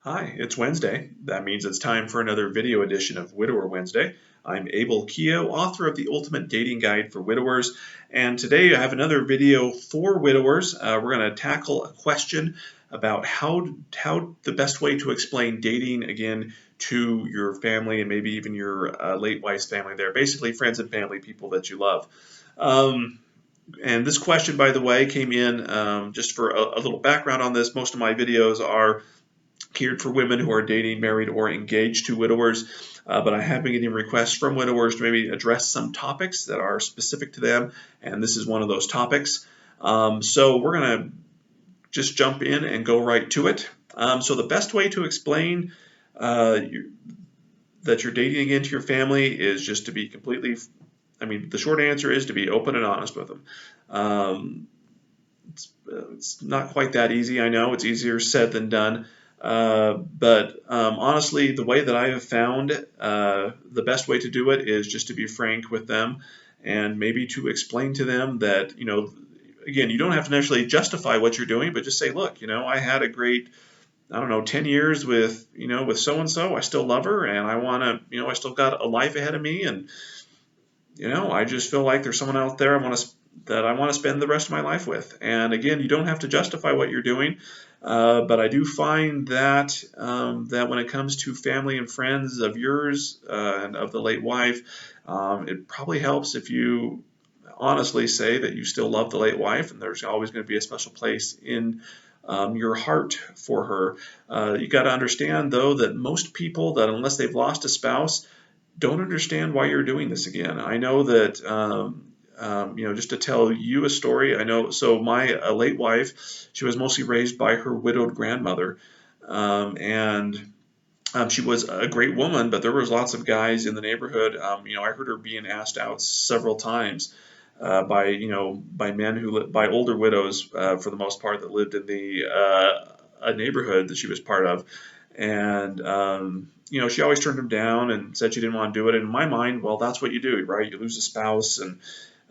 Hi, it's Wednesday. That means it's time for another video edition of Widower Wednesday. I'm Abel Keogh, author of the Ultimate Dating Guide for Widowers, and today I have another video for widowers. We're going to tackle a question about how the best way to explain dating again to your family and maybe even your late wife's family there, basically friends and family, people that you love. Um, and this question, by the way, came in just for a little background on this. Most of my videos are geared for women who are dating, married, or engaged to widowers. But I have been getting requests from widowers to maybe address some topics that are specific to them, and this is one of those topics. So we're going to just jump in and go right to it. So the best way to explain that you're dating again to your family is just to be the short answer is to be open and honest with them. It's not quite that easy. I know it's easier said than done. But honestly, the way that I have found the best way to do it is just to be frank with them and maybe to explain to them that, again, you don't have to necessarily justify what you're doing, but just say, look, I had a great, I don't know, 10 years with so and so. I still love her and I want to, I still got a life ahead of me. And, I just feel like there's someone out there that I want to spend the rest of my life with. And again, you don't have to justify what you're doing. But I do find that that when it comes to family and friends of yours and of the late wife, it probably helps if you honestly say that you still love the late wife, and there's always going to be a special place in your heart for her. You got to understand, though, that most people that unless they've lost a spouse don't understand why you're doing this again. I know that. Just to tell you a story, I know, so my late wife, she was mostly raised by her widowed grandmother. And she was a great woman, but there was lots of guys in the neighborhood. I heard her being asked out several times by older widows, for the most part, that lived in the a neighborhood that she was part of. And, she always turned them down and said she didn't want to do it. And in my mind, well, that's what you do, right? You lose a spouse and,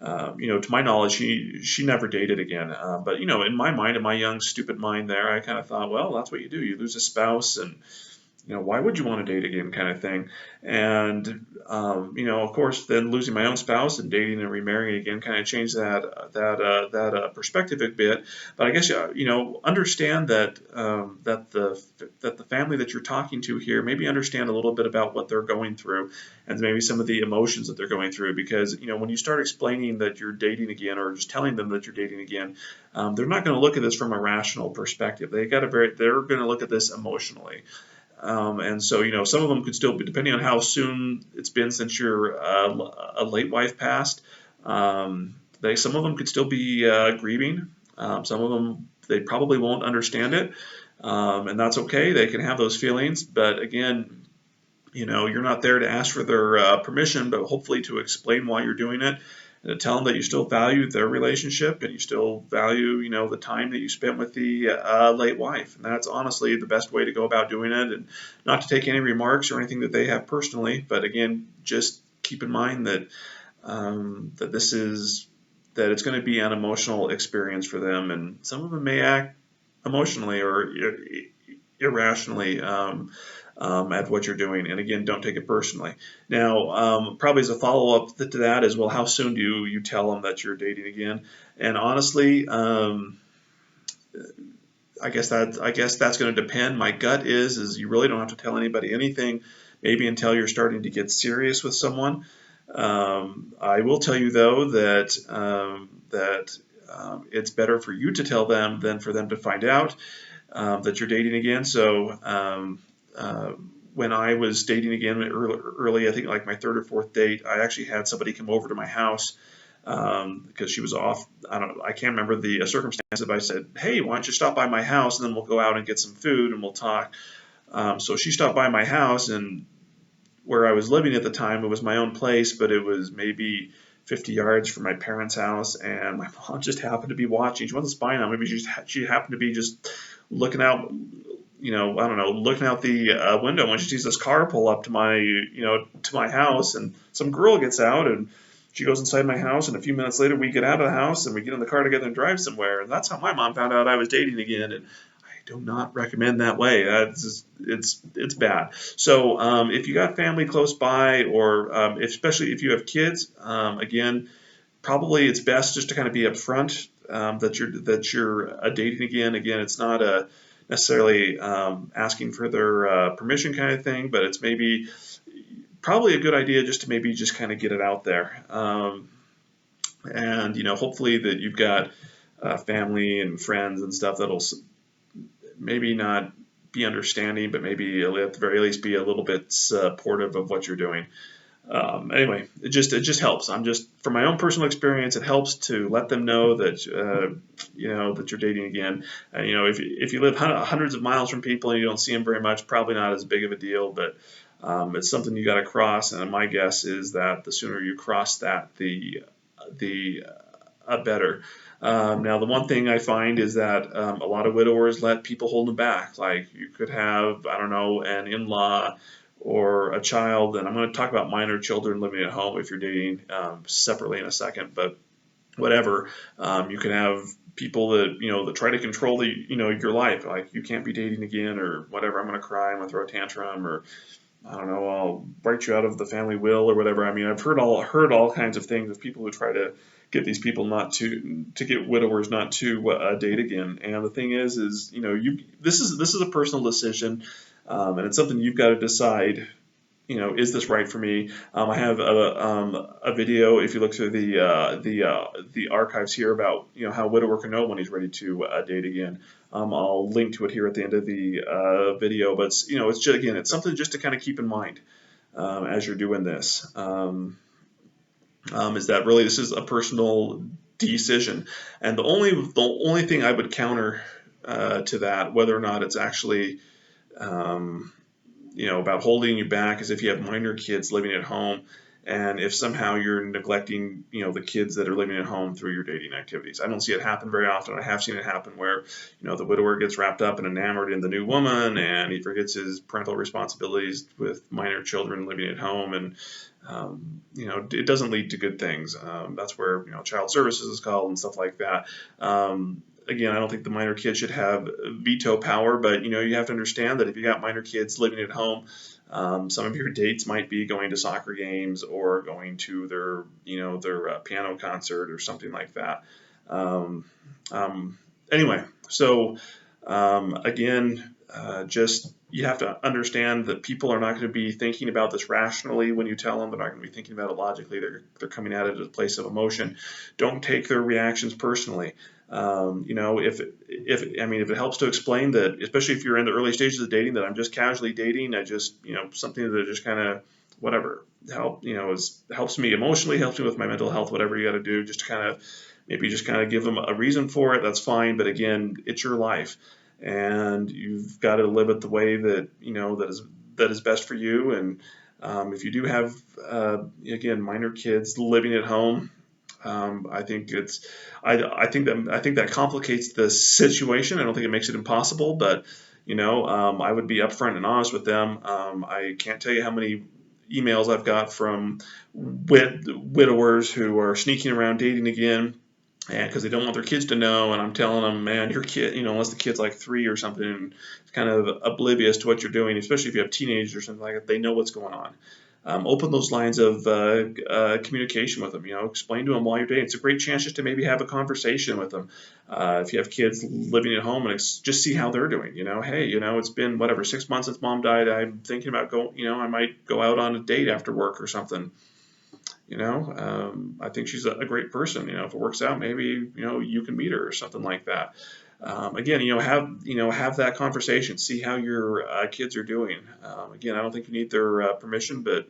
to my knowledge, she never dated again. But in my mind, in my young, stupid mind there, I kind of thought, well, that's what you do. You lose a spouse and, why would you want to date again kind of thing. And, of course, then losing my own spouse and dating and remarrying again kind of changed that perspective a bit. But I guess, understand that that the family that you're talking to here, maybe understand a little bit about what they're going through and maybe some of the emotions that they're going through. Because, when you start explaining that you're dating again or just telling them that you're dating again, they're not going to look at this from a rational perspective. They're going to look at this emotionally. And so, some of them could still be, depending on how soon it's been since your a late wife passed, some of them could still be grieving. Some of them, they probably won't understand it. And that's okay. They can have those feelings. But again, you're not there to ask for their permission, but hopefully to explain why you're doing it and to tell them that you still value their relationship and you still value, the time that you spent with the late wife. And that's honestly the best way to go about doing it, and not to take any remarks or anything that they have personally, but again, just keep in mind that that it's going to be an emotional experience for them, and some of them may act emotionally or irrationally at what you're doing. And again, don't take it personally. Now, probably as a follow-up to that is, well, how soon do you tell them that you're dating again? And honestly, I guess that's going to depend. My gut is you really don't have to tell anybody anything, maybe until you're starting to get serious with someone. I will tell you though that it's better for you to tell them than for them to find out that you're dating again. So when I was dating again early, I think like my third or fourth date, I actually had somebody come over to my house because she was off. I can't remember the circumstances, but I said, hey, why don't you stop by my house and then we'll go out and get some food and we'll talk. So she stopped by my house, and where I was living at the time, it was my own place, but it was maybe 50 yards from my parents' house, and my mom just happened to be watching. She wasn't spying on me, but she happened to be just looking out, I don't know, looking out the window when she sees this car pull up to my house, and some girl gets out and she goes inside my house, and a few minutes later we get out of the house and we get in the car together and drive somewhere. And that's how my mom found out I was dating again. And I do not recommend that way. That's just, it's bad. So if you got family close by, or especially if you have kids, again, probably it's best just to kind of be upfront that you're dating again. Again, it's not a necessarily asking for their permission kind of thing, but it's maybe probably a good idea just to maybe just kind of get it out there. And hopefully that you've got family and friends and stuff that'll maybe not be understanding, but maybe at the very least be a little bit supportive of what you're doing. Anyway, it just helps. I'm just from my own personal experience, it helps to let them know that that you're dating again. If you live hundreds of miles from people and you don't see them very much, probably not as big of a deal, but it's something you got to cross. And my guess is that the sooner you cross that, the better. Now, the one thing I find is that a lot of widowers let people hold them back. Like you could have, I don't know, an in-law or a child, and I'm going to talk about minor children living at home if you're dating separately in a second, but whatever. You can have people that try to control your life, like you can't be dating again or whatever. I'm going to cry, I'm going to throw a tantrum, or I don't know, I'll write you out of the family will or whatever. I mean, I've heard all kinds of things of people who try to get these people not to get widowers not to date again. And the thing is this is a personal decision, and it's something you've got to decide. Is this right for me? I have a video, if you look through the archives here, about how a widower can know when he's ready to date again. I'll link to it here at the end of the video, but it's something just to kind of keep in mind as you're doing this. Is that really this is a personal decision, and the only thing I would counter to that, whether or not it's actually about holding you back, is if you have minor kids living at home, and if somehow you're neglecting, the kids that are living at home through your dating activities. I don't see it happen very often. I have seen it happen where, the widower gets wrapped up and enamored in the new woman, and he forgets his parental responsibilities with minor children living at home, and it doesn't lead to good things. That's where, child services is called and stuff like that. Again, I don't think the minor kids should have veto power, but you have to understand that if you got minor kids living at home, some of your dates might be going to soccer games or going to their piano concert or something like that. Anyway, so again, just you have to understand that people are not going to be thinking about this rationally when you tell them. They're not going to be thinking about it logically. They're coming at it at a place of emotion. Don't take their reactions personally. If it helps to explain that, especially if you're in the early stages of dating, that I'm just casually dating, I just, something that just kind of whatever helps me emotionally, helps me with my mental health, whatever you got to do, just to kind of maybe just kind of give them a reason for it. That's fine. But again, it's your life, and you've got to live it the way that, that is best for you. And if you do have, again, minor kids living at home, I think that complicates the situation. I don't think it makes it impossible, but I would be upfront and honest with them. I can't tell you how many emails I've got from widowers who are sneaking around dating again, and because they don't want their kids to know. And I'm telling them, man, your kid, unless the kid's like 3 or something, and kind of oblivious to what you're doing, especially if you have teenagers or something like that, they know what's going on. Open those lines of communication with them. Explain to them while you're dating. It's a great chance just to maybe have a conversation with them. If you have kids living at home, and just see how they're doing. Hey, it's been whatever 6 months since mom died. I'm thinking about I might go out on a date after work or something. I think she's a great person. If it works out, maybe you can meet her or something like that. Again, have that conversation. See how your kids are doing. Again, I don't think you need their permission, but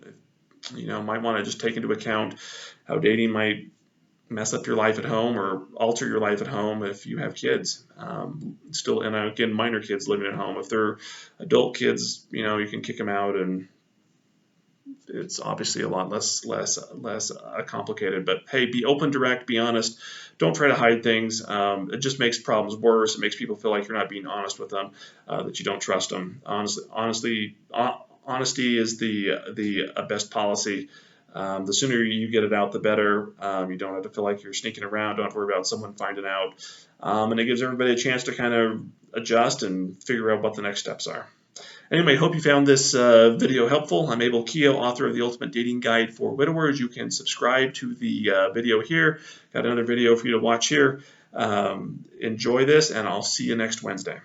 might want to just take into account how dating might mess up your life at home or alter your life at home if you have kids. Still, and again, minor kids living at home. If they're adult kids, you can kick them out, and it's obviously a lot less complicated. But hey, be open, direct, be honest. Don't try to hide things. It just makes problems worse. It makes people feel like you're not being honest with them, that you don't trust them. Honesty is the best policy. The sooner you get it out, the better. You don't have to feel like you're sneaking around. Don't have to worry about someone finding out. And it gives everybody a chance to kind of adjust and figure out what the next steps are. Anyway, hope you found this video helpful. I'm Abel Keogh, author of The Ultimate Dating Guide for Widowers. You can subscribe to the video here. Got another video for you to watch here. Enjoy this, and I'll see you next Wednesday.